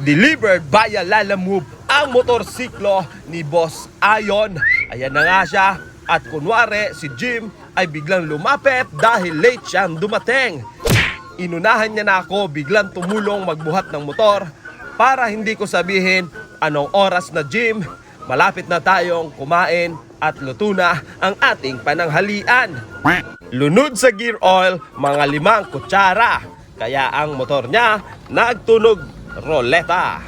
Delivered via Lalamove ang motorsiklo ni Boss Ayon. Ayan na nga siya. At kunwari si Jim ay biglang lumapit dahil late siyang dumating. Inunahan niya na ako, biglang tumulong magbuhat ng motor para hindi ko sabihin anong oras na, Jim. Malapit na tayong kumain at luto na ang ating pananghalian. Lunod sa gear oil, mga 5 kutsara. Kaya ang motor niya nagtunog roleta.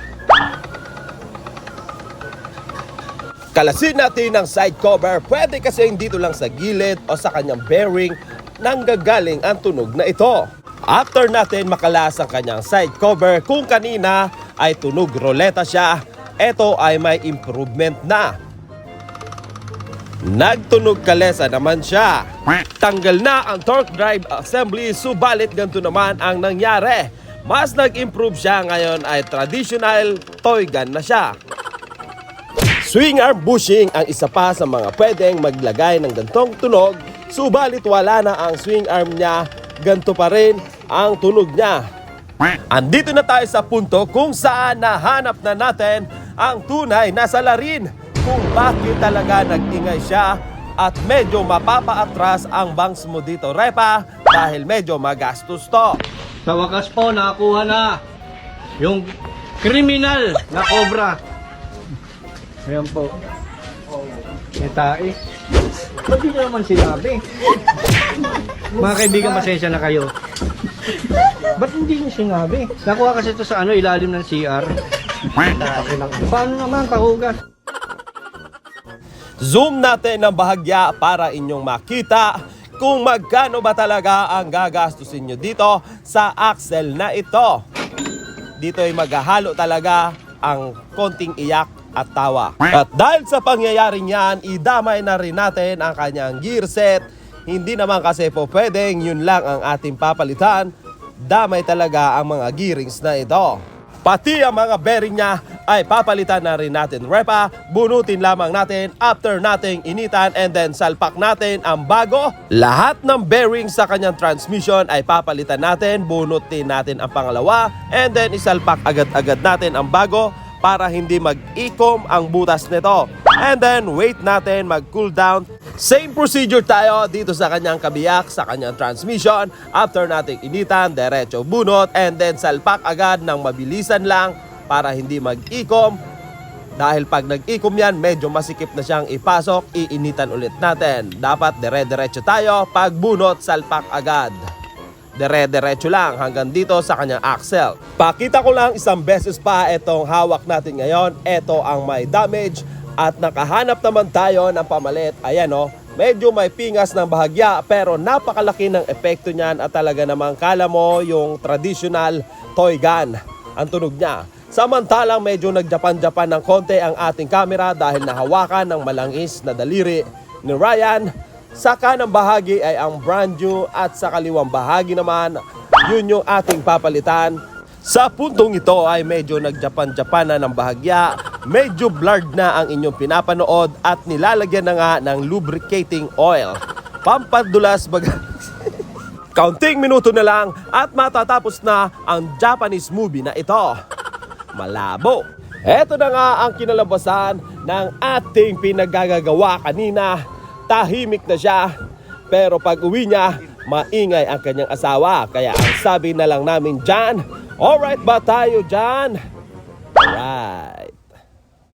Kalasin natin ang side cover. Pwede kasi dito lang sa gilid o sa kanyang bearing nanggagaling ang tunog na ito. After natin makalas ang kanyang side cover, kung kanina ay tunog roleta siya, ito ay may improvement na. Nagtunog kalesa naman siya. Tanggal na ang torque drive assembly, subalit ganito naman ang nangyari. Mas nag-improve siya, ngayon ay traditional toy gun na siya. Swing arm bushing ang isa pa sa mga pwedeng maglagay ng gantong tunog, subalit wala na ang swing arm niya, ganito pa rin ang tunog niya. Andito na tayo sa punto kung saan nahanap na natin ang tunay na salarin kung bakit talaga nag-ingay siya at medyo mapapaatras ang bangs mo dito, Repa, dahil medyo magastos to. Sa wakas po, nakakuha na yung criminal na cobra. Ayan po. May tae. Ba't di nyo naman sinabi? Mga kaibigan, pasensya na kayo. Ba't hindi nyo sinabi? Nakuha kasi ito sa ilalim ng CR. Paano naman, pahugas? Zoom natin ng bahagya para inyong makita kung magkano ba talaga ang gagastusin nyo dito sa axle na ito. Dito ay maghahalo talaga ang konting iyak at tawa. At dahil sa pangyayaring yan, idamay na rin natin ang kanyang gear set. Hindi naman kasi po pwedeng yun lang ang ating papalitan. Damay talaga ang mga gearings na ito. Pati ang mga bearing niya ay papalitan na rin natin, Repa. Bunutin lamang natin after nating initan and then salpak natin ang bago. Lahat ng bearing sa kanyang transmission ay papalitan natin, bunutin natin ang pangalawa and then isalpak agad-agad natin ang bago para hindi mag-ikom ang butas nito. And then wait natin mag-cool down. Same procedure tayo dito sa kanyang kabiyak, sa kanyang transmission. After nating initan, derecho bunot and then salpak agad ng mabilisan lang para hindi mag-ikom. Dahil pag nag-ikom yan, medyo masikip na siyang ipasok, iinitan ulit natin. Dapat dire-derecho tayo, pag bunot, salpak agad. Dire-derecho lang hanggang dito sa kanyang axle. Pakita ko lang isang beses pa itong hawak natin ngayon. Ito ang may damage. At nakahanap naman tayo ng pamalit. Ayan o, medyo may pingas ng bahagya pero napakalaki ng epekto niyan at talaga namang kala mo yung traditional toy gun ang tunog niya. Samantalang medyo nagjapan-japan ng konti ang ating camera dahil nahawakan ng malangis na daliri ni Ryan. Sa kanang bahagi ay ang brand new at sa kaliwang bahagi naman, yun yung ating papalitan. Sa puntong ito ay medyo nagjapan-japan na ng bahagya, medyo blurred na ang inyong pinapanood at nilalagyan na nga ng lubricating oil. Pampadulas Counting minuto na lang at matatapos na ang Japanese movie na ito. Malabo. Eto na nga ang kinalabasan ng ating pinagagagawa kanina. Tahimik na siya, pero pag uwi niya, maingay ang kanyang asawa. Kaya ang sabi na lang namin dyan, alright ba tayo dyan? Alright.